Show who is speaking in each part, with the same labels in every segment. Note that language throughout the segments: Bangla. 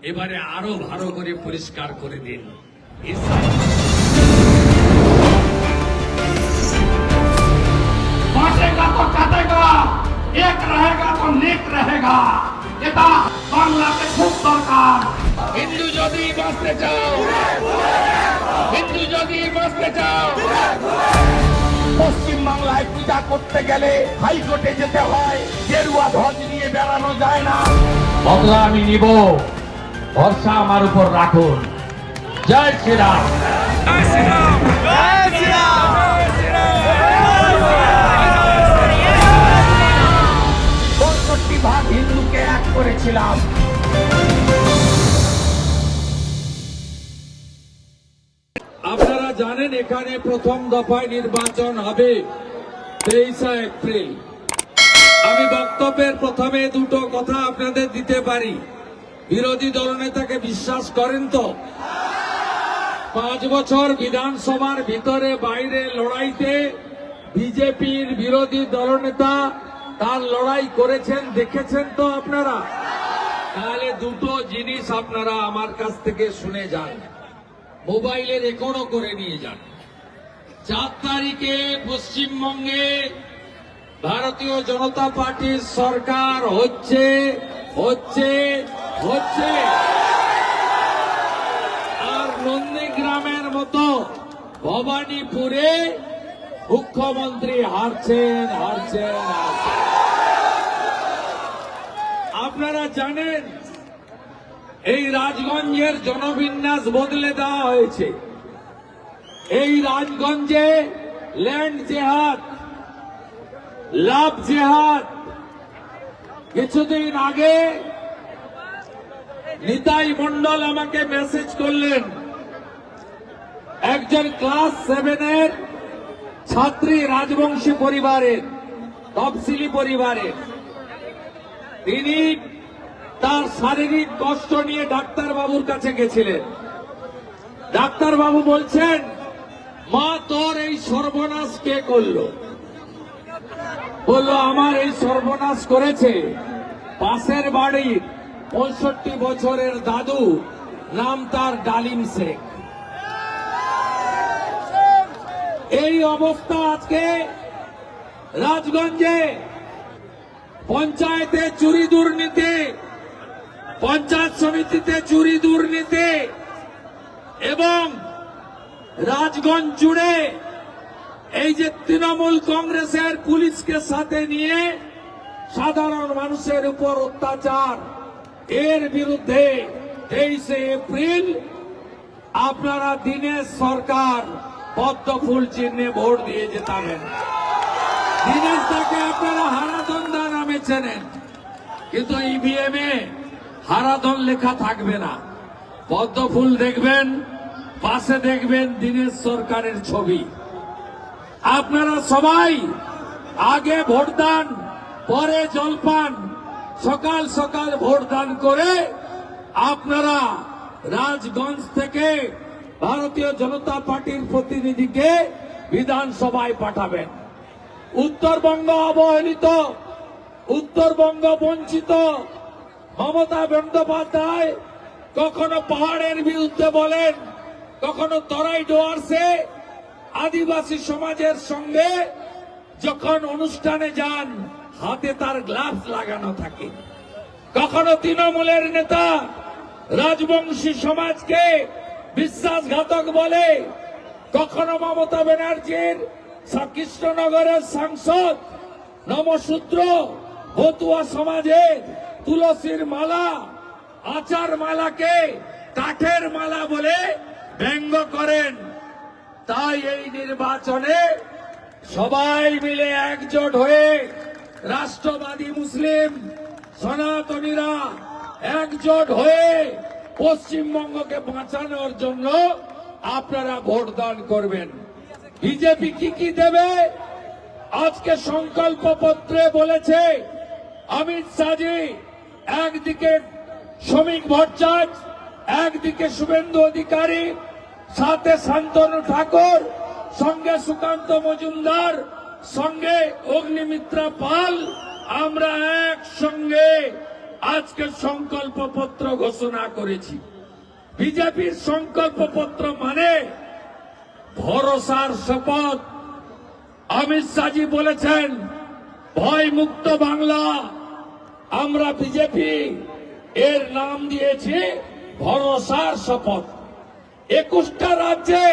Speaker 1: এবারে আরো ভালো করে পরিষ্কার করে দিন।
Speaker 2: बांटेगा तो काटेगा, एक रहेगा तो नेक रहेगा। এটা বাংলাতে খুব দরকার।
Speaker 1: হিন্দু যদি বাঁচতে চাও, হিন্দু যদি বাঁচতে চাও,
Speaker 2: পশ্চিম বাংলায় পূজা করতে গেলে হাইকোর্টে যেতে হয়, গেরুয়া ধ্বজ নিয়ে বেড়ানো যায় না।
Speaker 1: বদলা আমি নিব, ভরসা আমার উপর রাখুন। জয় শ্রীরাম। জয় শ্রীরাম। জয় শ্রীরাম।
Speaker 2: ৬৫ ভাগ হিন্দুকে এক করেছিলাম।
Speaker 1: আপনারা জানেন এখানে প্রথম দফায় নির্বাচন হবে 23 এপ্রিল। আমি বক্তব্যের প্রথমে দুটো কথা আপনাদের দিতে পারি। বিরোধী দলনেতাকে বিশ্বাস করেন তো? 5 বছর বিধানসভার ভিতরে বাইরে লড়াইতে বিজেপির বিরোধী দলনেতা তার লড়াই করেছেন, দেখেছেন তো আপনারা? তাহলে দুটো জিনিস আপনারা আমার কাছ থেকে শুনে যান, মোবাইলে রেকর্ডও করে নিয়ে যান। 4 তারিখে পশ্চিমবঙ্গে ভারতীয় জনতা পার্টির সরকার হচ্ছে হচ্ছে হচ্ছে আর নন্দীগ্রামের মতো ভবানীপুরে মুখ্যমন্ত্রী হারছেন হারছেন হারছেন। আপনারা জানেন এই রাজগঞ্জের জনবিন্যাস বদলে দেওয়া হয়েছে। এই রাজগঞ্জে ল্যান্ড জেহাদ, লাভ জেহাদ। কিছুদিন আগে নিতাই মণ্ডল আমাকে মেসেজ করলেন, একজন ক্লাস 7-এর ছাত্রী, রাজবংশী পরিবারের, তফসিলি পরিবারের। তিনি তার শারীরিক কষ্ট নিয়ে ডাক্তারবাবুর কাছে গেছিলেন। ডাক্তারবাবু বলছেন, মা তোর এই সর্বনাশ কে করলো? বলল, আমার এই সর্বনাশ করেছে পাশের বাড়ির 65 বছরের দাদু, নাম তার ডালিম শেখ। এই অবস্থা আজকে রাজগঞ্জে। পঞ্চায়েতে চুরি দুর্নীতি, পঞ্চায়েত সমিতিতে চুরি দুর্নীতি এবং রাজগঞ্জ জুড়ে এই যে তৃণমূল কংগ্রেসের পুলিশকে সাথে নিয়ে সাধারণ মানুষের উপর অত্যাচার, এর বিরুদ্ধে 23 এপ্রিল আপনারা দীনেশ সরকার পদ্ম ফুল চিহ্নে ভোট দিয়ে জেতাবেন। দীনেশ দাকে আপনারা হারাধন দা নামে চেনেন, কিন্তু ইভিএম এ হারাধন লেখা থাকবে না। পদ্ম ফুল দেখবেন, পাশে দেখবেন দীনেশ সরকারের ছবি। আপনারা সবাই আগে ভোটদান, পরে জলপান, সকাল সকাল ভোটদান করে আপনারা রাজগঞ্জ থেকে ভারতীয় জনতা পার্টির প্রতিনিধিকে বিধানসভায় পাঠাবেন। উত্তরবঙ্গ অবহেলিত, উত্তরবঙ্গ বঞ্চিত। মমতা বন্দ্যোপাধ্যায় কখনো পাহাড়ের বিরুদ্ধে বলেন, কখনো তরাই ডোয়ার্সে আদিবাসী সমাজের সঙ্গে যখন অনুষ্ঠানে যান হাতে তার গ্লাভস লাগানো থাকে। কখনো তৃণমূলের নেতা রাজবংশী সমাজকে বিশ্বাসঘাতক বলে, কখনো মমতা ব্যানার্জির কৃষ্ণনগরের সাংসদ নমশূদ্র ভতুয়া সমাজের তুলসীর মালা, আচার মালাকে কাঠের মালা বলে ব্যঙ্গ করেন। তাই এই নির্বাচনে সবাই মিলে একজোট হয়ে রাষ্ট্রবাদী মুসলিম সনাতনীরা একজোট হয়ে পশ্চিমবঙ্গকে বাঁচানোর জন্য আপনারা ভোটদান করবেন। বিজেপি কি কি দেবে আজকে সংকল্প পত্রে বলেছে। অমিত শাহজি একদিকে শ্রমিক ভট্টাচার্য, একদিকে শুভেন্দু অধিকারী, সাথে শান্তনু ঠাকুর, সঙ্গে সুকান্ত মজুমদার, সঙ্গে অগ্নিমিত্রা পাল, আমরা একসঙ্গে আজকে সংকল্প পত্র ঘোষণা করেছি। বিজেপির সংকল্প পত্র মানে ভরসার শপথ। অমিত শাহজি বলেছেন ভয় মুক্ত বাংলা। আমরা বিজেপি এর নাম দিয়েছি ভরসার শপথ। 21টা রাজ্যে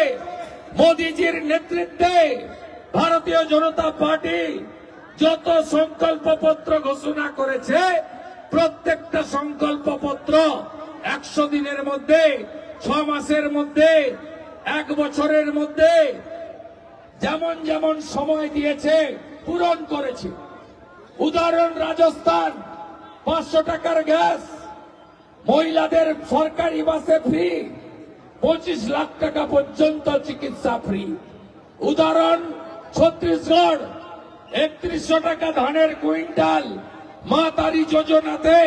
Speaker 1: মোদিজির নেতৃত্বে ভারতীয় জনতা পার্টি যত সংকল্প পত্র ঘোষণা করেছে, প্রত্যেকটা সংকল্প পত্র 100 দিনের মধ্যে, 6 মাসের মধ্যে, 1 বছরের মধ্যে যেমন যেমন সময় দিয়েছে পূরণ করেছে। উদাহরণ রাজস্থান, 500 টাকার গ্যাস, মহিলাদের সরকারি বাসে ফ্রি, 25 লাখ টাকা পর্যন্ত চিকিৎসা ফ্রি। উদাহরণ ছত্তিশগড়, 3100 টাকা ধানের কুইন্টাল, মা তারি যোজনাতে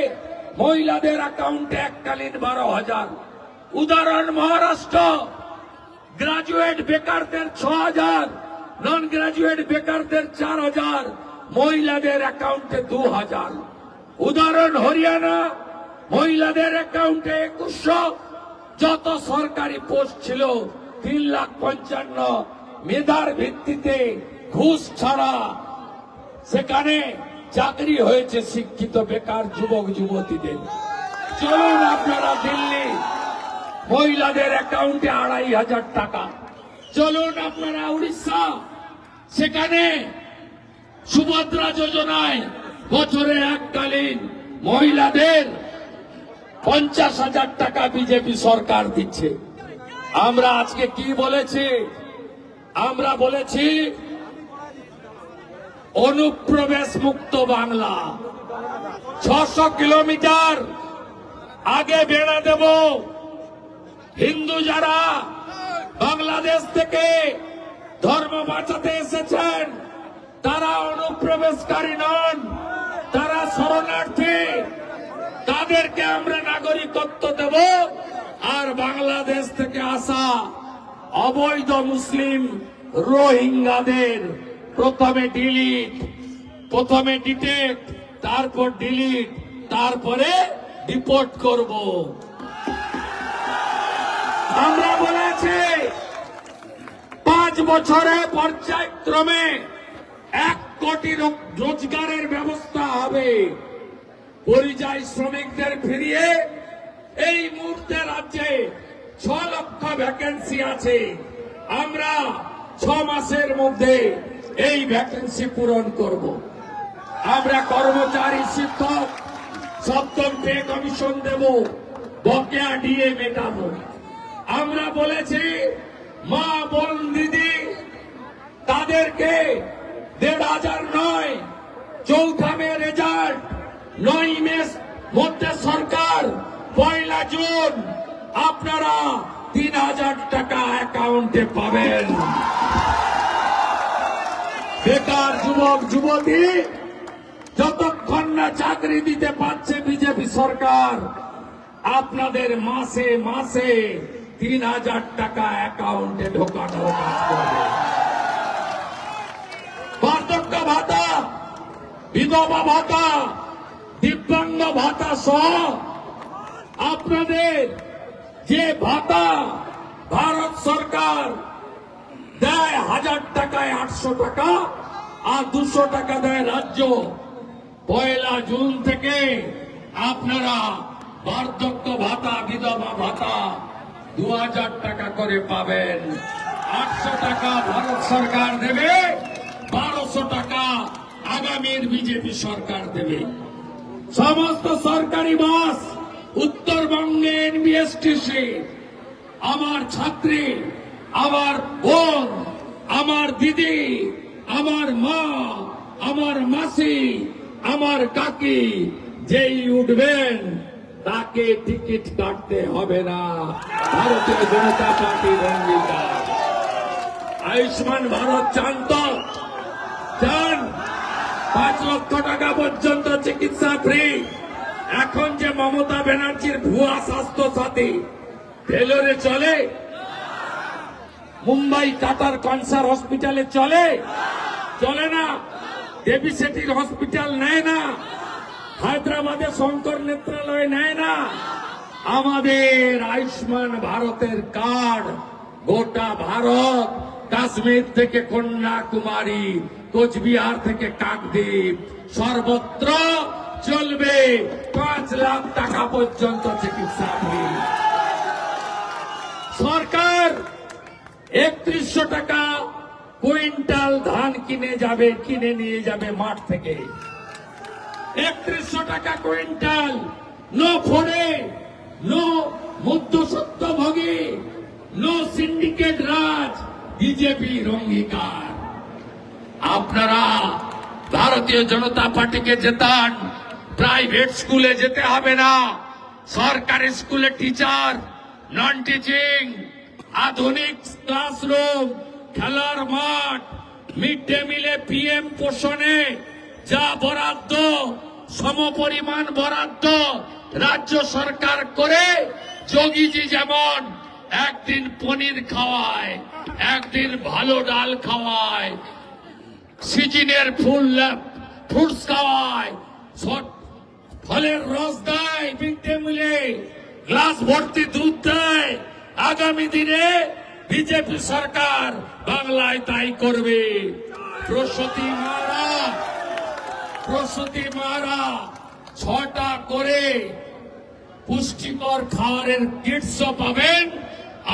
Speaker 1: মহিলাদের অ্যাকাউন্টে এককালীন 12,000। উদাহরণ মহারাষ্ট্র, গ্রাজুয়েট বেকারদের 6,000, নন গ্রাজুয়েট বেকারদের 4,000, মহিলাদের অ্যাকাউন্টে 2,000। উদাহরণ হরিয়ানা, মহিলাদের অ্যাকাউন্টে 2100। যত সরকারি পোস্ট ছিল 3,55,000 মেধার ভিত্তিতে ঘুষ ছাড়া সেখানে চাকরি হয়েছে শিক্ষিত বেকার যুবক যুবতীদের। চলুন আপনারা দিল্লি, মহিলাদের অ্যাকাউন্টে 2,500 টাকা। চলুন আপনারা উড়িষ্যা, সেখানে সুভদ্রা যোজনায় বছরে এককালীন মহিলাদের 50,000 টাকা বিজেপি সরকার দিচ্ছে। আমরা আজকে কি বলেছি? আমরা বলেছি অনুপ্রবেশ মুক্ত বাংলা। 600 কিলোমিটার আগে বেড়া দেব। হিন্দু যারা বাংলাদেশ থেকে ধর্ম বাঁচাতে এসেছেন তারা অনুপ্রবেশকারী নন, তারা শরণার্থী। তাদেরকে আমরা নাগরিকত্ব দেব। আর বাংলাদেশ থেকে আসা অবৈধ মুসলিম রোহিঙ্গাদের প্রথমে ডিলিট, প্রথমে ডিটেক্ট, তারপর ডিলিট, তারপরে ডিপোর্ট করব। আমরা বলেছি 5 বছরে পর্যায়ক্রমে 1 কোটি রোজগারের ব্যবস্থা হবে। পরিযায়ী শ্রমিকদের ফিরিয়ে এই মুহূর্তে রাজ্যে 6 লক্ষ ভ্যাকেন্সি আছে। আমরা 6 মাসের মধ্যে এই ভ্যাকেন্সি পূরণ করব। আমরা কর্মচারী, শিক্ষক 7ম পে কমিশন দেব, বকেয়া ডিএ মেটাবো। আমরা বলেছি মা বোন দিদি তাদেরকে 1,500 নয়, 4 মে রেজাল্ট, 9 মে মধ্যে সরকার, 1 জুন আপনারা 3,000 টাকা অ্যাকাউন্টে পাবেন। বেকার যুবক যুবতী যতক্ষণ না চাকরি দিতে পারছে বিজেপি সরকার, আপনাদের মাসে মাসে 3,000 টাকা অ্যাকাউন্টে ঢোকানোর কাজ করবে। বার্ধক্য ভাতা, বিধবা ভাতা, দিব্যাঙ্গ ভাতা সহ আপনাদের যে ভাতা ভারত সরকার দেয় 1000 টাকায় 800 টাকা, আর 200 টাকা দেয় রাজ্য। 1 জুন থেকে আপনারা বার্ধক্য ভাতা, বিধবা ভাতা 2,000 টাকা করে পাবেন। 800 টাকা ভারত সরকার দেবে, 1,200 টাকা আগামীর বিজেপি সরকার দেবে। সমস্ত সরকারি বাস উত্তরবঙ্গে এনবিএসটিসি, আমার ছাত্রী, আমার বোন, আমার দিদি, আমার মা, আমার মাসি, আমার কাকি যেই উঠবেন তাকে টিকিট কাটতে হবে না। ভারতীয় জনতা পার্টির অঙ্গীকার। আয়ুষ্মান ভারত চান তো? চান? 5 লক্ষ টাকা পর্যন্ত চিকিৎসা ফ্রি। এখন যে মমতা ব্যানার্জির ভুয়া স্বাস্থ্য সাথী ভেলোরে চলে, মুম্বাই টাটার ক্যান্সার হসপিটালে চলে? চলে না। দেবী সেটির হসপিটাল নেয় না। হায়দ্রাবাদে শঙ্কর নেত্রালয় নেয় না। আমাদের আয়ুষ্মান ভারতের কার্ড গোটা ভারত, কাশ্মীর থেকে কন্যাকুমারী, কোচবিহার থেকে কাকদ্বীপ, সর্বত্র চলবে 5 লাখ টাকা পর্যন্ত চিকিৎসা ফ্রি। সরকার 3100 টাকা কুইন্টাল ধান কিনে নিয়ে যাবে মাঠ থেকে। 3100 টাকা কুইন্টাল, নো ফোড়ে, নো মধ্যস্বত্বভোগী, নো সিন্ডিকেট রাজ, বিজেপির অঙ্গীকার। আপনারা ভারতীয় জনতা পার্টিকে জেতান, প্রাইভেট স্কুলে যেতে হবে না, সরকারি স্কুলে টিচার, নন টিচিং, আধুনিক ক্লাসরুম, খেলার মাঠ, মিড ডে মিলে পিএম পোষণে যা বরাদ্দ, সমপরিমাণ বরাদ্দ রাজ্য সরকার করে, যোগীজি যেমন একদিন পনির খাওয়ায়, একদিন ভালো ডাল খাওয়ায়, সিজনের ফ্রুটস খাওয়ায়, ফলের রস দেয়, মিড ডে মিলে গ্লাস ভর্তি দুধ দেয়। আগামী দিনে বিজেপি সরকার বাংলায় তাই করবে। প্রসূতি মারা 6টা করে পুষ্টিকর খাবারের কিটসও পাবেন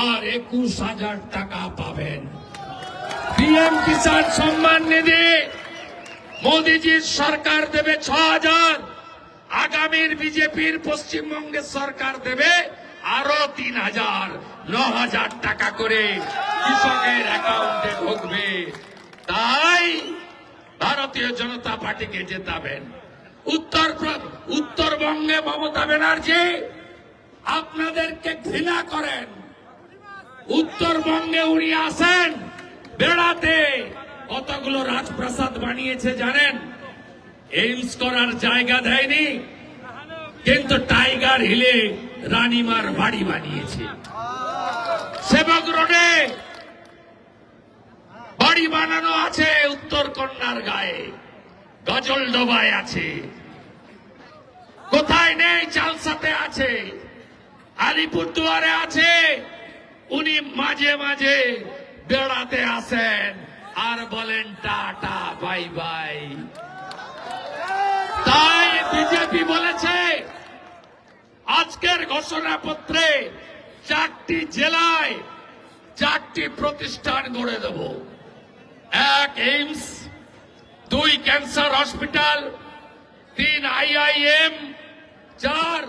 Speaker 1: আর 21,000 টাকা পাবেন। পিএম কিষাণ সম্মান নিধি মোদীজির সরকার দেবে 6,000, আগামীর বিজেপির পশ্চিমবঙ্গের সরকার দেবে আরো 3,000, 9,000 টাকা করে কৃষকের অ্যাকাউন্টে ঢুকবে। তাই ভারতীয় জনতা পার্টিকে জেতাবেন। উত্তরবঙ্গে মমতা ব্যানার্জি আপনাদেরকে ঘৃণা করেন। উত্তরবঙ্গে উনি আসেন বেড়াতে, কতগুলো রাজপ্রাসাদ বানিয়েছে জানেন? এইমস করার জায়গা দেয়নি, কিন্তু টাইগার হিলে রানীমার বাড়ি বানিয়েছে। সেবক রোডে বাড়ি বানানো আছে, উত্তর কন্যার গায়ে, গজলডোবায় আছে, কোথায় নেই, চালসাতে আছে, আলিপুরদুয়ারে আছে। উনি মাঝে মাঝে বেড়াতে আসেন আর বলেন টাটা বাই বাই। তাই বিজেপি বলেছে আজকের ঘোষণাপত্রে 4টি জেলায় 4টি প্রতিষ্ঠান গড়ে দেব। 1 এইমস, 2 ক্যান্সার হসপিটাল, 3 IIM, 4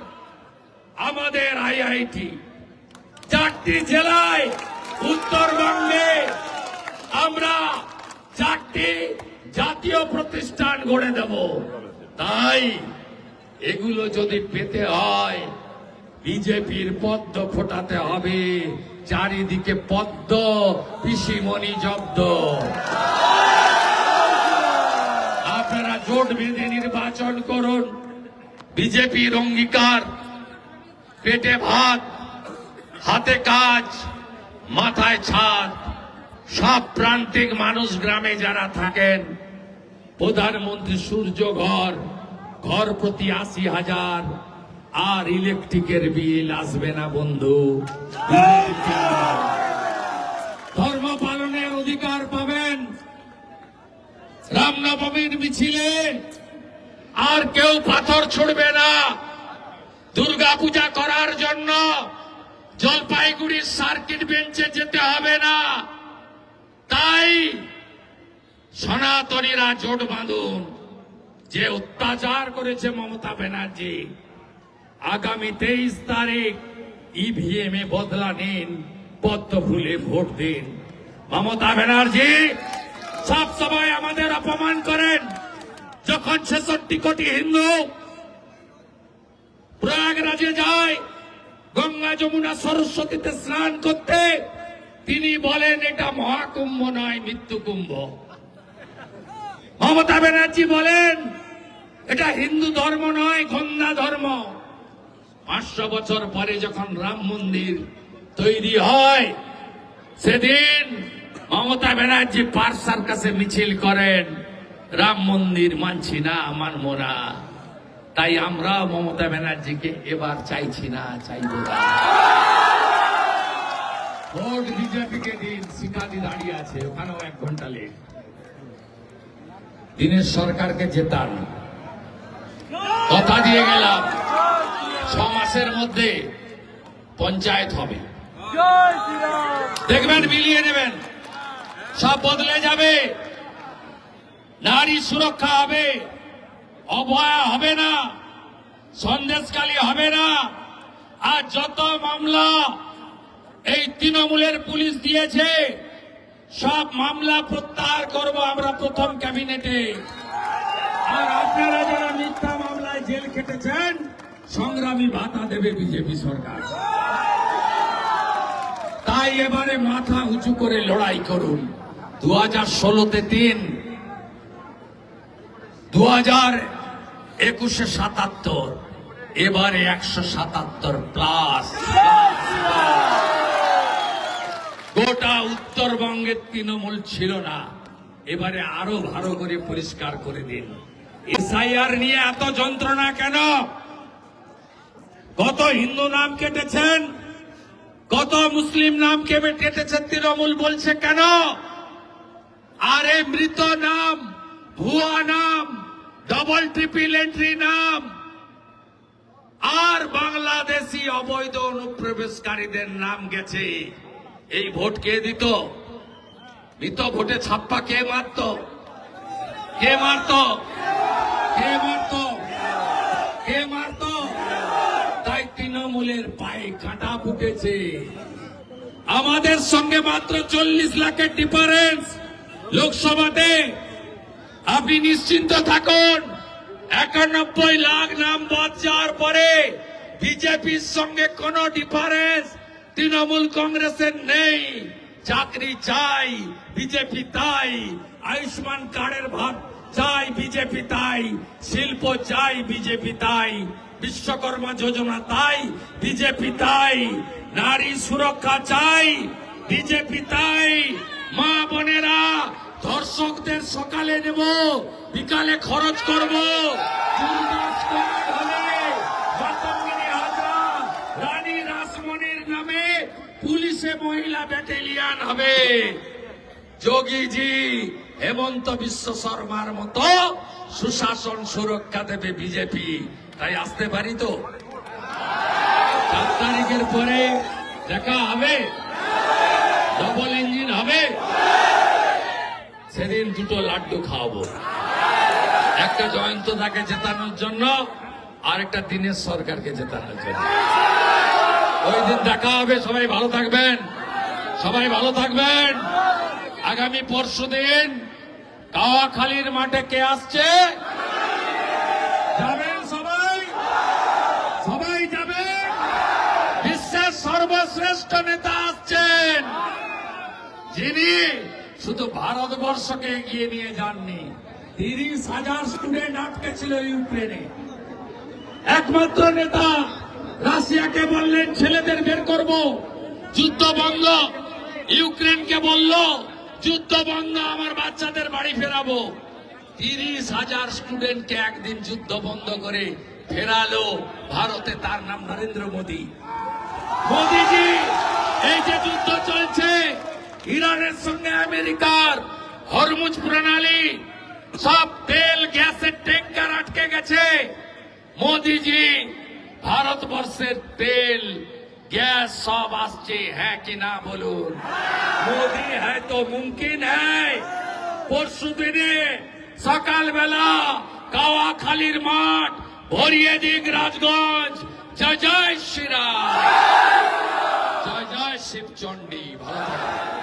Speaker 1: আমাদের IIT। 4টি জেলায় উত্তরবঙ্গে আমরা 4টি জাতীয় প্রতিষ্ঠান গড়ে দেব। তাই এগুলো যদি পেতে হয় বিজেপির পদ্ম ফোটাতে হবে, চারিদিকে পদ্ম, পিসিমণি জব্দ। আপনারা জোট বেঁধে নির্বাচন করুন। বিজেপির অঙ্গীকার, পেটে ভাত, হাতে কাজ, মাথায় ছাদ। সব প্রান্তিক মানুষ গ্রামে যারা থাকেন, প্রধানমন্ত্রী সূর্য ঘর প্রতি 80,000, আর ইলেকট্রিকের বিল আসবে না বন্ধু। ধর্ম পালনের অধিকার পাবেন। রামনবমীর মিছিলে আর কেউ পাথর ছুড়বে না। দুর্গা পূজা করার জন্য জলপাইগুড়ির সার্কিট বেঞ্চে যেতে হবে না। তাই সনাতনীরা জোট বাঁধুন। যে অত্যাচার করেছে মমতা ব্যানার্জি, আগামী 23 তারিখ ইভিএম এ বদলা নিন, পদ্ম ফুলে ভোট দিন। মমতা ব্যানার্জি সব সময় আমাদের অপমান করেন। যখন 66 কোটি হিন্দু প্রয়াগরাজে যায় গঙ্গা যমুনা সরস্বতীতে স্নান করতে, তিনি বলেন এটা মহাকুম্ভ নয়, মৃত্যু কুম্ভ। মমতা ব্যানার্জি বলেন এটা হিন্দু ধর্ম নয়, গন্ধা ধর্ম। 500 বছর পরে যখন রাম মন্দির তৈরি হয়, সেদিন মমতা ব্যানার্জি পার্ক সার্কাসে মিছিল করেন, রাম মন্দির মানছি না, মানব না। তাই আমরা মমতা ব্যানার্জিকে এবার চাইছি না, চাইব না। ভোট বিজেপিকে দিন, শিকারি দাঁড়িয়ে আছে ওখানেও 1 ঘন্টা লেট। দিনের সরকারকে জেতান, কথা দিয়ে গেলাম 6 মাসের মধ্যে পঞ্চায়েত হবে, দেখবেন মিলিয়ে নেবেন, সব বদলে যাবে। নারী সুরক্ষা হবে, অভয়া হবে না, সন্দেশখালী হবে না। আর যত মামলা এই তৃণমূলের পুলিশ দিয়েছে সব মামলা প্রত্যাহার করব আমরা প্রথম ক্যাবিনেটে। আর আপনারা যারা মিথ্যা মামলায় জেল খেটেছেন সংগ্রামী ভাতা দেবে বিজেপি সরকার। তাই এবারে মাথা উঁচু করে লড়াই করুন। 2016-তে 3, 2021-এ 77, এবারে 177 প্লাস। গোটা উত্তরবঙ্গের তৃণমূল ছিল না, এবারে আরো ভালো করে পরিষ্কার করে দিন। এসআইআর নিয়ে এত যন্ত্রণা কেন? কত হিন্দু নাম কেটেছেন, কত মুসলিম নাম কেটেছেন, তৃণমূল বলছে কেন? আরে মৃত নাম, ভুয়া নাম, ডবল ট্রিপল এন্ট্রি নাম, আর বাংলাদেশি অবৈধ অনুপ্রবেশকারীদের নাম গেছে। এই ভোট কে দিত? মৃত ভোটে ছাপ্পা কে মারত? কে মারত? কে মারত? কে মারত? তাই তৃণমূলের পায়ে কাঁটা ফুটেছে। আমাদের সঙ্গে মাত্র 40 লাখের ডিফারেন্স লোকসভাতে। আপনি নিশ্চিন্ত থাকুন, 91 লাখ নাম বাদ যাওয়ার পরে বিজেপির সঙ্গে কোনো ডিফারেন্স তৃণমূল কংগ্রেসের নেই। চাকরি চাই বিজেপি তাই, আয়ুষ্মান কার্ডের ভাত চাই বিজেপি তাই, শিল্প চাই বিজেপি তাই, বিশ্বকর্মা যোজনা তাই বিজেপি তাই, নারী সুরক্ষা চাই বিজেপি তাই। মা বোনেরা, ধর্ষকদের সকালে নেব, বিকালে খরচ করব। রানী রাসমণির নামে পুলিশে মহিলা ব্যাটালিয়ন হবে। যোগীজি হেমন্ত বিশ্ব শর্মার মতো সুশাসন সুরক্ষা দেবে বিজেপি। তাই আসতে পারি তো? 4 তারিখের পরে দেখা হবে, ডবল ইঞ্জিন হবে। সেদিন 2টো লাড্ডু খাওয়াবো, একটা জয়ন্তদাকে জেতানোর জন্য আর একটা দিনের সরকারকে জেতানোর জন্য। ওই দিন দেখা হবে। সবাই ভালো থাকবেন, সবাই ভালো থাকবেন। আগামী পরশুদিন কাওয়াখালীর মাঠে কে আসছে? যাবেন সবাই, সবাই যাবেন। বিশ্বের সর্বশ্রেষ্ঠ নেতা আসছেন, যিনি শুধু ভারতবর্ষকে এগিয়ে নিয়ে যাননি, 30,000 স্টুডেন্ট আটকে ছিল ইউক্রেনে। একমাত্র নেতা। রাশিয়াকে বললেন ছেলেদের বের করব, যুদ্ধ বন্ধ। ইউক্রেনকে বলল যুদ্ধ বন্ধ, আমার বাচ্চাদের বাড়ি ফেরাবো। 30,000 স্টুডেন্টকে একদিন যুদ্ধ বন্ধ করে ফেরালো ভারতে। তার নাম নরেন্দ্র মোদী। মোদীজি, এই যে যুদ্ধ চলছে ইরানের সঙ্গে আমেরিকার, হরমুজ প্রণালী, সব তেল গ্যাসের ট্যাঙ্কার আটকে গেছে। মোদীজি, ভারতবর্ষের তেল গ্যাস সব আসছে, হ্যাঁ কি না বলুন? মোদী হ্যায় তো মুমকিন হ্যায়। পরশু দিনে সকালবেলা কাওয়াখালীর মাঠ ভরিয়ে দিক রাজগঞ্জ। জয় জয় শ্রীরাম, জয় জয় শিবচণ্ডী। ভালো থাকবেন।